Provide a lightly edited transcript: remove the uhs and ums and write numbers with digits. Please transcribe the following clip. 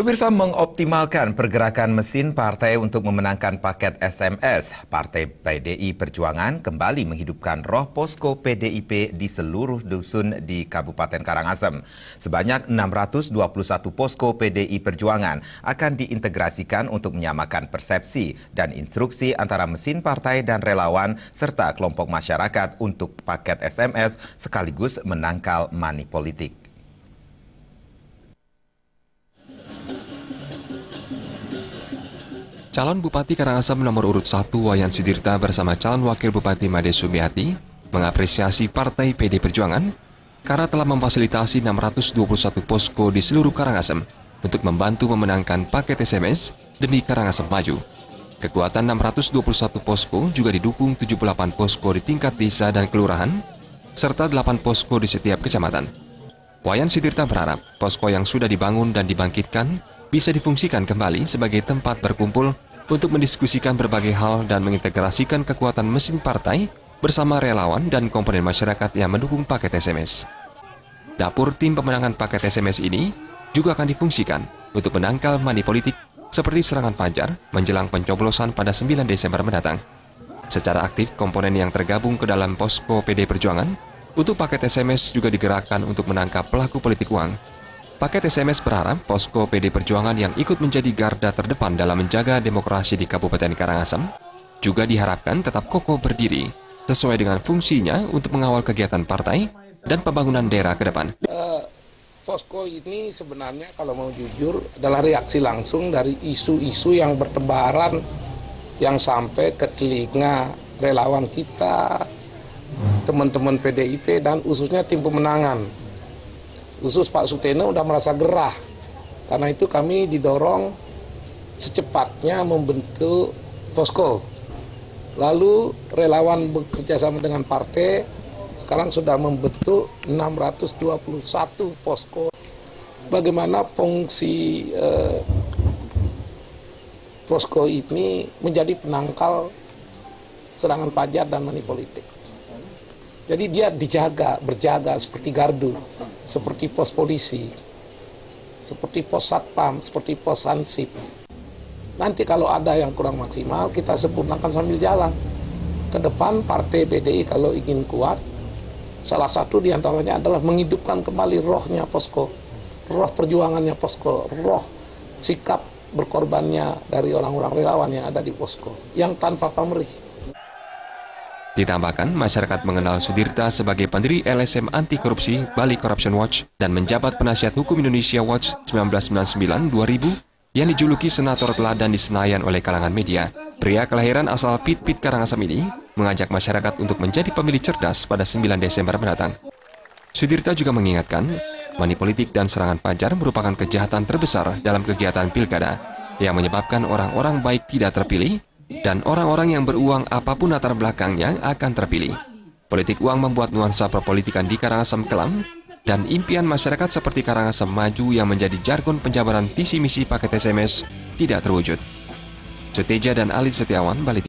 Pemirsa, mengoptimalkan pergerakan mesin partai untuk memenangkan paket SMS, Partai PDI Perjuangan kembali menghidupkan roh posko PDIP di seluruh dusun di Kabupaten Karangasem. Sebanyak 621 posko PDI Perjuangan akan diintegrasikan untuk menyamakan persepsi dan instruksi antara mesin partai dan relawan serta kelompok masyarakat untuk paket SMS sekaligus menangkal money politik. Calon Bupati Karangasem nomor urut 1 Wayan Sidirta bersama calon Wakil Bupati Made Sumiati mengapresiasi Partai PD Perjuangan karena telah memfasilitasi 621 posko di seluruh Karangasem untuk membantu memenangkan paket SMS demi Karangasem Maju. Kekuatan 621 posko juga didukung 78 posko di tingkat desa dan kelurahan, serta 8 posko di setiap kecamatan. Wayan Sidirta berharap posko yang sudah dibangun dan dibangkitkan bisa difungsikan kembali sebagai tempat berkumpul untuk mendiskusikan berbagai hal dan mengintegrasikan kekuatan mesin partai bersama relawan dan komponen masyarakat yang mendukung paket SMS. Dapur tim pemenangan paket SMS ini juga akan difungsikan untuk menangkal money politik seperti serangan fajar menjelang pencoblosan pada 9 Desember mendatang. Secara aktif, komponen yang tergabung ke dalam posko PD Perjuangan untuk paket SMS juga digerakkan untuk menangkap pelaku politik uang. Paket SMS berharap posko PD Perjuangan yang ikut menjadi garda terdepan dalam menjaga demokrasi di Kabupaten Karangasem juga diharapkan tetap kokoh berdiri sesuai dengan fungsinya untuk mengawal kegiatan partai dan pembangunan daerah ke depan. Posko ini sebenarnya kalau mau jujur adalah reaksi langsung dari isu-isu yang bertebaran yang sampai ke telinga relawan kita, teman-teman PDIP dan khususnya tim pemenangan. Khusus Pak Suteno udah merasa gerah, karena itu kami didorong secepatnya membentuk posko. Lalu relawan bekerja sama dengan partai, sekarang sudah membentuk 621 posko. Bagaimana fungsi posko ini menjadi penangkal serangan fajar dan money politik. Jadi dia berjaga seperti gardu, seperti pos polisi, seperti pos satpam, seperti pos ansip. Nanti kalau ada yang kurang maksimal, kita sempurnakan sambil jalan. Ke depan Partai PDI kalau ingin kuat, salah satu diantaranya adalah menghidupkan kembali rohnya posko, roh perjuangannya posko, roh sikap berkorbannya dari orang-orang relawan yang ada di posko, yang tanpa pamrih. Ditambahkan, masyarakat mengenal Sudirta sebagai pendiri LSM Anti Korupsi Bali Corruption Watch dan menjabat penasihat hukum Indonesia Watch 1999-2000 yang dijuluki senator teladan di Senayan oleh kalangan media. Pria kelahiran asal Pit-Pit Karangasem ini mengajak masyarakat untuk menjadi pemilih cerdas pada 9 Desember mendatang. Sudirta juga mengingatkan, money politik dan serangan fajar merupakan kejahatan terbesar dalam kegiatan pilkada yang menyebabkan orang-orang baik tidak terpilih dan orang-orang yang beruang apapun latar belakangnya akan terpilih. Politik uang membuat nuansa perpolitikan di Karangasem kelam dan impian masyarakat seperti Karangasem Maju yang menjadi jargon penjabaran visi misi paket SMS tidak terwujud. Suteja dan Ali Setiawan, Bali.